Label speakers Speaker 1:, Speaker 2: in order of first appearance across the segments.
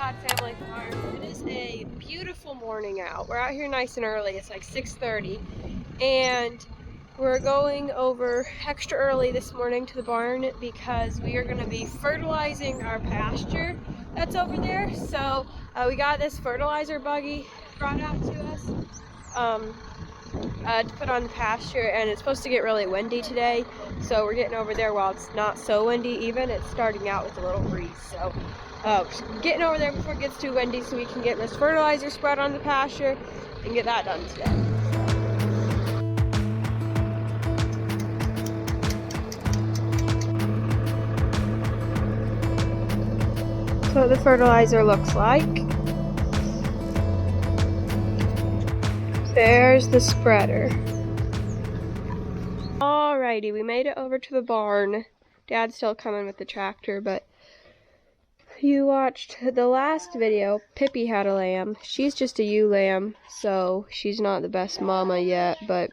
Speaker 1: Todd Family Farm. It is a beautiful morning out. We're out here nice and early. It's like 6:30, and we're going over extra early this morning to the barn because we are going to be fertilizing our pasture that's over there. So we got this fertilizer buggy brought out to us to put on the pasture, and it's supposed to get really windy today, so we're getting over there while it's not so windy. Even it's starting out with a little breeze, so getting over there before it gets too windy so we can get this fertilizer spread on the pasture and get that done today. So what the fertilizer looks like. There's the spreader. Alrighty, we made it over to the barn. Dad's still coming with the tractor, but if you watched the last video, Pippi had a lamb. She's just a ewe lamb, so she's not the best mama yet, but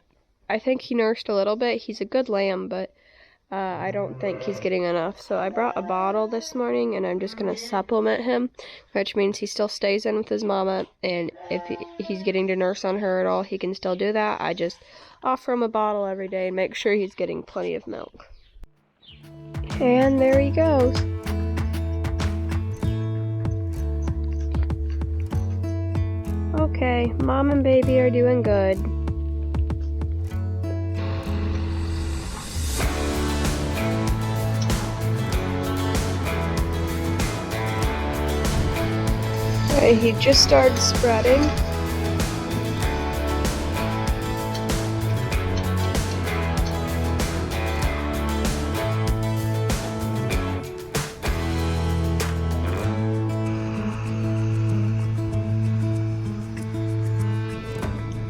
Speaker 1: I think he nursed a little bit. He's a good lamb, but I don't think he's getting enough. So I brought a bottle this morning, and I'm just going to supplement him, which means he still stays in with his mama, and if he's getting to nurse on her at all, he can still do that. I just offer him a bottle every day and make sure he's getting plenty of milk. And there he goes. Okay, mom and baby are doing good. Okay, he just started spreading.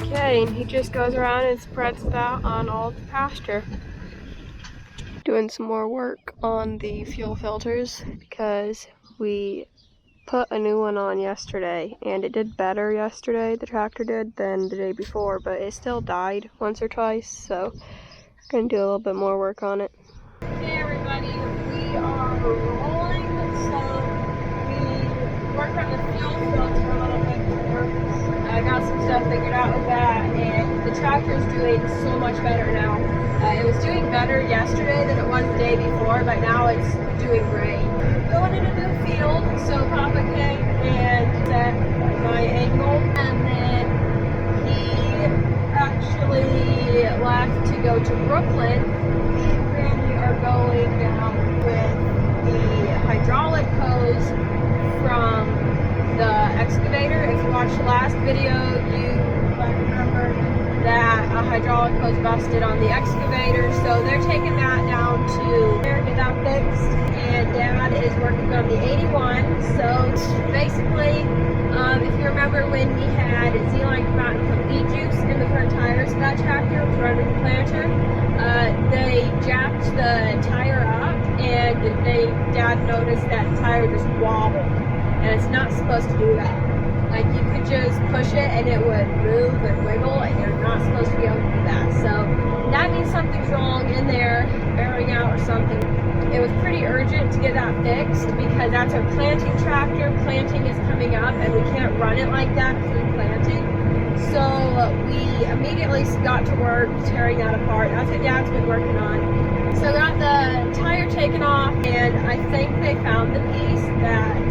Speaker 1: Okay, and he just goes around and spreads it out on all the pasture. Doing some more work on the fuel filters because we put a new one on yesterday, and it did better yesterday, the tractor did, than the day before, but it still died once or twice, so we're going to do a little bit more work on it. Okay everybody, we are rolling, so we worked on the fuel filter a little bit more. I got some stuff figured out with that, and the tractor is doing so much better now. It was doing better yesterday than it was the day before, but now it's doing great. Going in a new field, so Papa came and set my angle, and then he actually left to go to Brooklyn. Me and Granny are going down with the hydraulic hose from the excavator. If you watched the last video, you might remember that a hydraulic hose busted on the excavator, so they're taking that down to get that fixed, and Dad is working on the 81. So basically, if you remember when we had Z-Line come out and put beet juice in the front tires of that tractor, which run with the planter, they jacked the tire up, and Dad noticed that the tire just wobbled, and it's not supposed to do that. Like, you could just push it and it would move and wiggle, and you're not supposed to be able to do that. So that means something's wrong in there, bearing out or something. It was pretty urgent to get that fixed because that's our planting tractor. Planting is coming up, and we can't run it like that through planting. So we immediately got to work tearing that apart. That's what Dad's been working on. So I got the tire taken off, and I think they found the piece that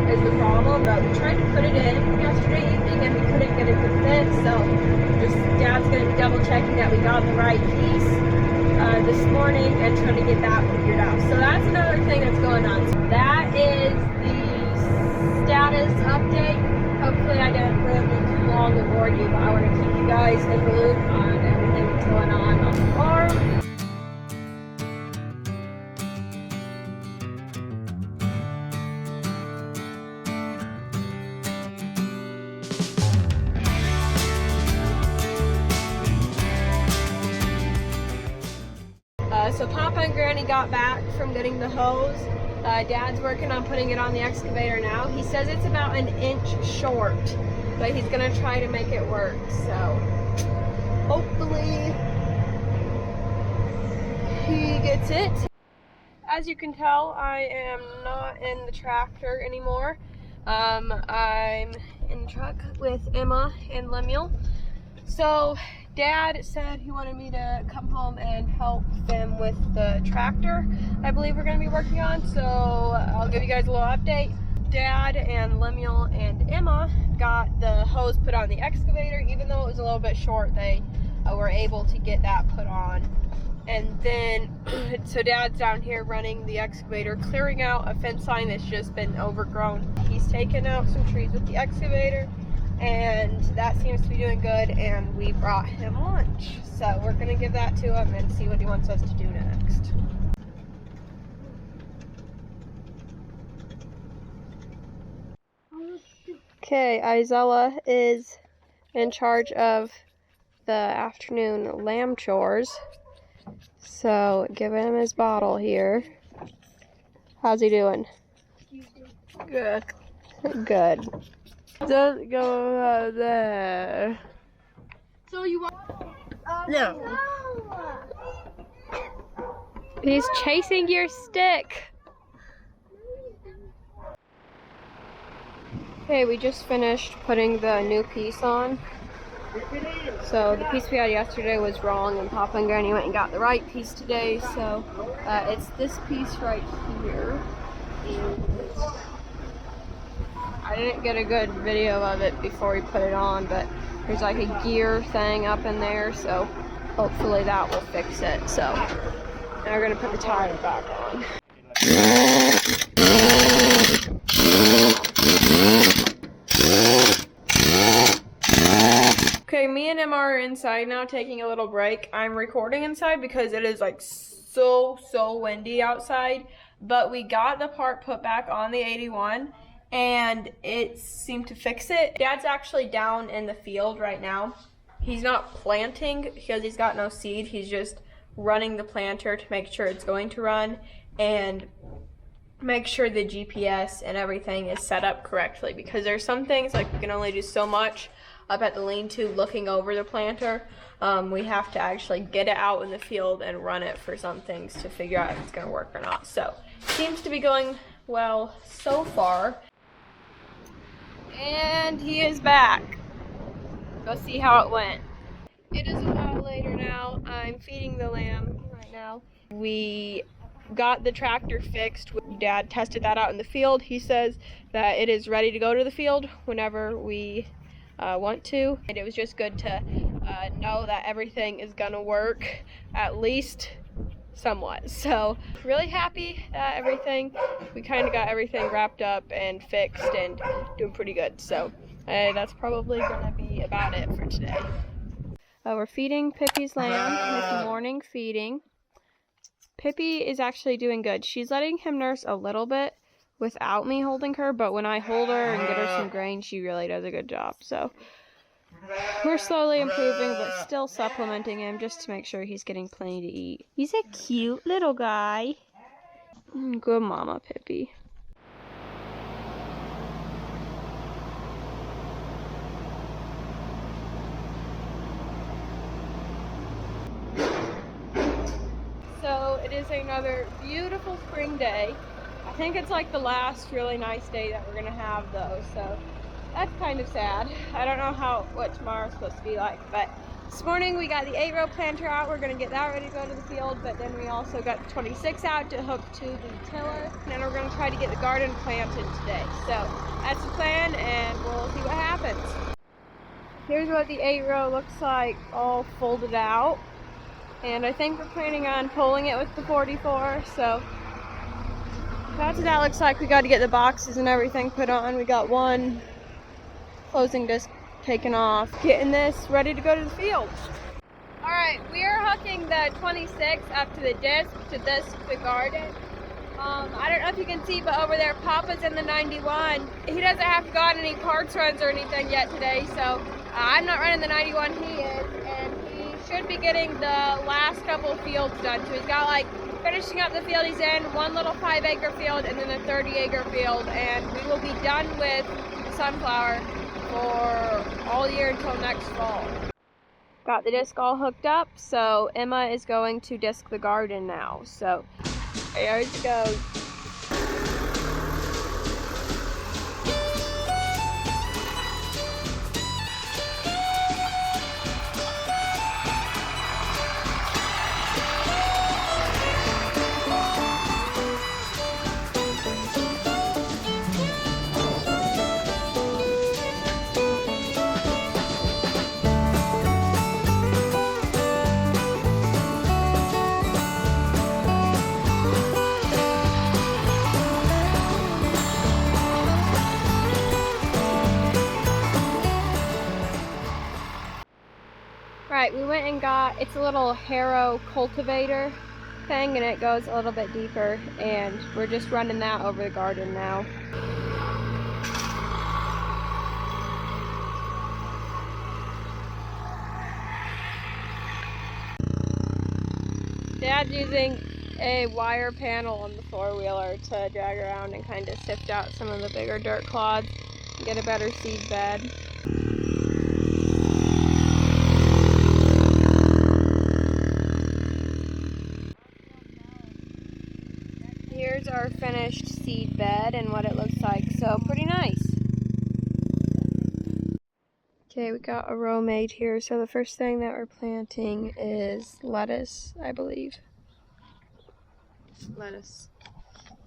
Speaker 1: is the problem, but we tried to put it in yesterday evening and we couldn't get it to fit, so Dad's going to be double checking that we got the right piece this morning and trying to get that figured out. So that's another thing that's going on. So that is the status update. Hopefully I didn't ramble too long and bore you, but I want to keep you guys in the loop on everything that's going on the farm. So Papa and Granny got back from getting the hose. Dad's working on putting it on the excavator now. He says it's about an inch short, but he's gonna try to make it work. So hopefully he gets it. As you can tell, I am not in the tractor anymore. I'm in the truck with Emma and Lemuel. So Dad said he wanted me to come home and help them with the tractor I believe we're going to be working on. So I'll give you guys a little update. Dad and Lemuel and Emma got the hose put on the excavator. Even though it was a little bit short, they were able to get that put on. And then, so Dad's down here running the excavator, clearing out a fence line that's just been overgrown. He's taken out some trees with the excavator, and that seems to be doing good, and we brought him lunch. So we're gonna give that to him and see what he wants us to do next. Okay, Isella is in charge of the afternoon lamb chores. So give him his bottle here. How's he doing?
Speaker 2: Good.
Speaker 1: Good. Don't go out there.
Speaker 2: So you want?
Speaker 1: No. He's chasing your stick. Okay, we just finished putting the new piece on. So the piece we had yesterday was wrong, and Papa and Granny went and got the right piece today. So it's this piece right here. And I didn't get a good video of it before we put it on, but there's like a gear thing up in there, so hopefully that will fix it. So now we're gonna put the tire back on. Okay, me and Emma are inside now taking a little break. I'm recording inside because it is like so windy outside, but we got the part put back on the 81 and it seemed to fix it. Dad's actually down in the field right now. He's not planting because he's got no seed. He's just running the planter to make sure it's going to run and make sure the GPS and everything is set up correctly, because there's some things like we can only do so much up at the lean-to looking over the planter. We have to actually get it out in the field and run it for some things to figure out if it's going to work or not. So seems to be going well so far. And he is back. Go see how it went. It is a while later now. I'm feeding the lamb right now. We got the tractor fixed. Dad tested that out in the field. He says that it is ready to go to the field whenever we want to. And it was just good to know that everything is gonna work, at least somewhat. So really happy that we kind of got everything wrapped up and fixed and doing pretty good. So that's probably gonna be about it for today. We're feeding Pippi's lamb his morning feeding. Pippi is actually doing good. She's letting him nurse a little bit without me holding her, but when I hold her and get her some grain, she really does a good job. So we're slowly improving, but still supplementing him just to make sure he's getting plenty to eat. He's a cute little guy. Good mama, Pippi. So it is another beautiful spring day. I think it's like the last really nice day that we're gonna have though, so that's kind of sad. I don't know what tomorrow's supposed to be like, but this morning we got the 8-row planter out. We're gonna get that ready to go to the field, but then we also got the 26 out to hook to the tiller, and then we're gonna try to get the garden planted today. So that's the plan, and we'll see what happens. Here's what the 8-row looks like all folded out. And I think we're planning on pulling it with the 44, so that's what that looks like. We got to get the boxes and everything put on. We got one closing disc taken off. Getting this ready to go to the field. Alright, we are hooking the 26 up to the disc to disc the garden. I don't know if you can see, but over there Papa's in the 91. He doesn't have to go on any parts runs or anything yet today, so I'm not running the 91, he is. And should be getting the last couple of fields done. So he's got like finishing up the field he's in, one little 5-acre field and then a 30-acre field, and we will be done with the sunflower for all year until next fall. Got the disc all hooked up, so Emma is going to disc the garden now. So here it goes. Alright, we went and got, it's a little harrow cultivator thing, and it goes a little bit deeper, and we're just running that over the garden now. Dad's using a wire panel on the four-wheeler to drag around and kind of sift out some of the bigger dirt clods and get a better seed bed. Here's our finished seed bed and what it looks like, so pretty nice. Okay, we got a row made here, so the first thing that we're planting is lettuce, I believe.
Speaker 3: Lettuce.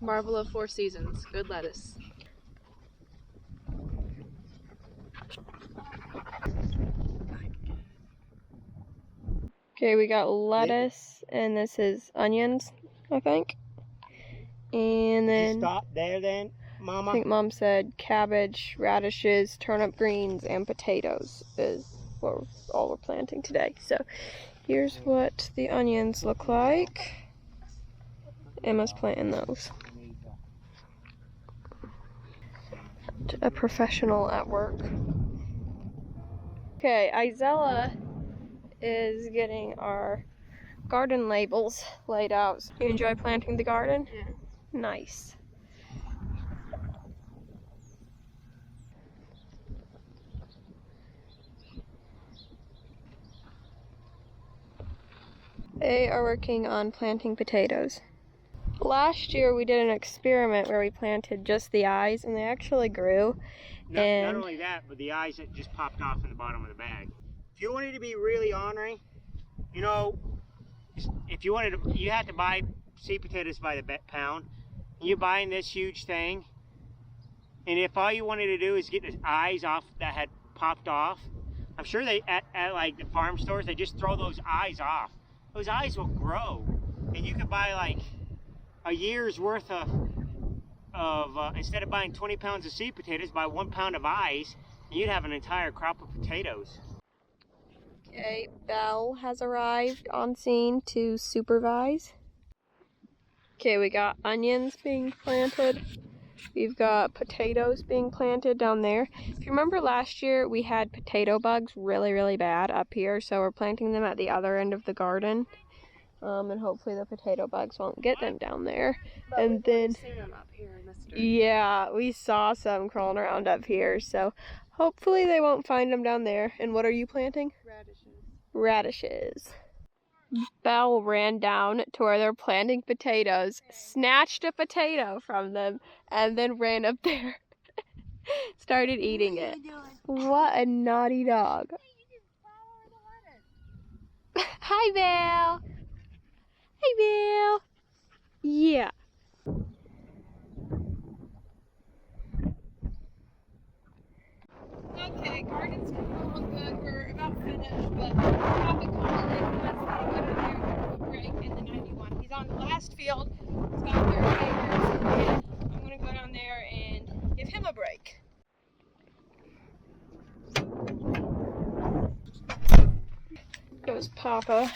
Speaker 3: Marvel of 4 seasons. Good lettuce.
Speaker 1: Okay, we got lettuce, and this is onions, I think. And then
Speaker 4: Stop there then, Mama.
Speaker 1: I think Mom said cabbage, radishes, turnip greens, and potatoes is what all we're planting today. So here's what the onions look like. Emma's planting those. A professional at work. Okay, Isella is getting our garden labels laid out. You enjoy planting the garden?
Speaker 3: Yeah.
Speaker 1: Nice. They are working on planting potatoes. Last year we did an experiment where we planted just the eyes, and they actually grew.
Speaker 4: Not
Speaker 1: And
Speaker 4: only that, but the eyes that just popped off in the bottom of the bag. If you wanted to be really ornery, you know, if you wanted to, you had to buy sweet potatoes by the pound. You're buying this huge thing, and if all you wanted to do is get the eyes off that had popped off, I'm sure they at like the farm stores, they just throw those eyes off. Those eyes will grow, and you could buy like a year's worth of instead of buying 20 pounds of seed potatoes, buy 1 pound of eyes, and you'd have an entire crop of potatoes.
Speaker 1: okay, Belle has arrived on scene to supervise. Okay, we got onions being planted. We've got potatoes being planted down there. If you remember last year, we had potato bugs really bad up here, so we're planting them at the other end of the garden. And hopefully the potato bugs won't get them down there.
Speaker 3: But
Speaker 1: and then,
Speaker 3: seen them up here in this dirt.
Speaker 1: yeah, we saw some crawling around up here, so hopefully they won't find them down there. And what are you planting? Radishes. Belle ran down to where they're planting potatoes, snatched a potato from them, and then ran up there. Started eating it. What a naughty dog. Hi, Belle. Hi, Belle. Yeah. Okay, garden's going good. We're about finished, but Papa called in last night. Go down there and break in the 91. He's on the last field. It's about 30 acres, and I'm gonna go down there and give him a break. Goes Papa.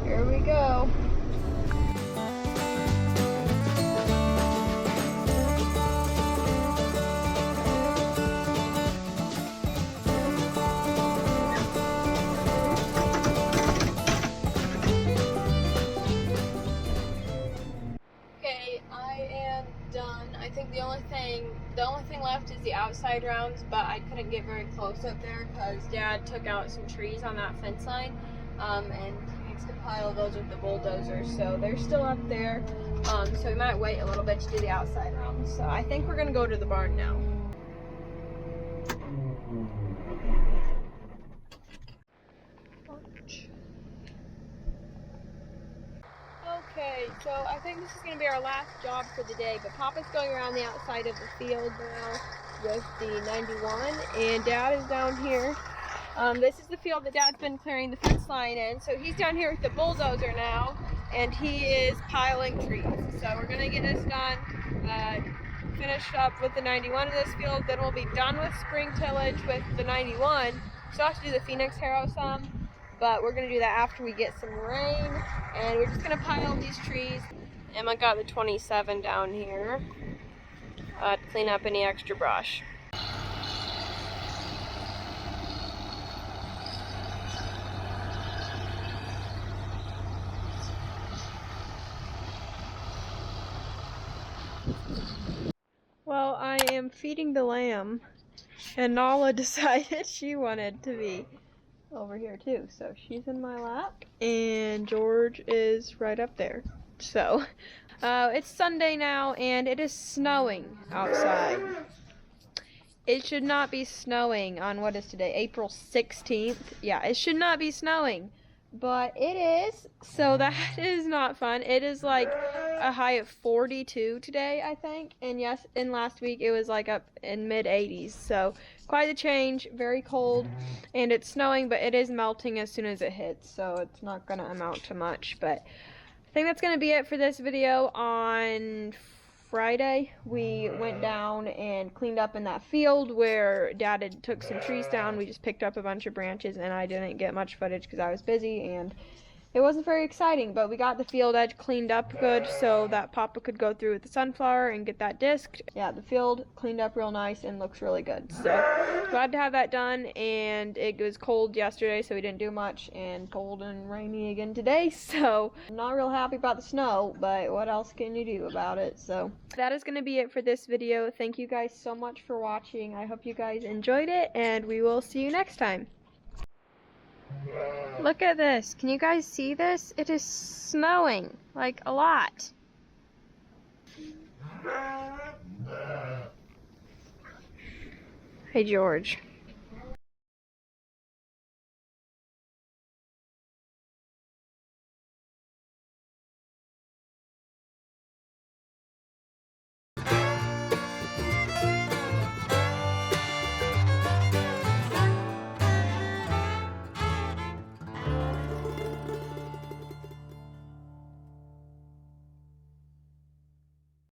Speaker 1: Here we go. Okay, I am done. I think the only thing left is the outside rounds, but I couldn't get very close up there because Dad took out some trees on that fence line, and he needs to pile those with the bulldozer, so they're still up there. So we might wait a little bit to do the outside rounds. So I think we're gonna go to the barn now. Okay, so I think this is going to be our last job for the day, but Papa's going around the outside of the field now with the 91, and Dad is down here. This is the field that Dad's been clearing the fence line in, so he's down here with the bulldozer now, and he is piling trees. So we're going to get this done finish up with the 91 in this field. Then we'll be done with spring tillage with the 91. Still have to do the Phoenix harrow some, but we're gonna do that after we get some rain. And we're just gonna pile these trees. Emma got the 27 down here to clean up any extra brush. Well, I am feeding the lamb, and Nala decided she wanted to be over here too. So she's in my lap, and George is right up there. So, it's Sunday now, and it is snowing outside. It should not be snowing on, what is today, April 16th? Yeah, it should not be snowing, but it is, so that is not fun. It is like a high of 42 today, I think, and yes, in last week it was like up in mid-80s, so quite the change, very cold, and it's snowing, but it is melting as soon as it hits, so it's not going to amount to much, but I think that's going to be it for this video. On Friday, we went down and cleaned up in that field where Dad had took some trees down. We just picked up a bunch of branches, and I didn't get much footage because I was busy, and it wasn't very exciting, but we got the field edge cleaned up good so that Papa could go through with the sunflower and get that disked. Yeah, the field cleaned up real nice and looks really good. So glad to have that done, and it was cold yesterday, so we didn't do much, and cold and rainy again today, so I'm not real happy about the snow, but what else can you do about it? So that is going to be it for this video. Thank you guys so much for watching. I hope you guys enjoyed it, and we will see you next time. Look at this. Can you guys see this? It is snowing, like a lot. Hey, George.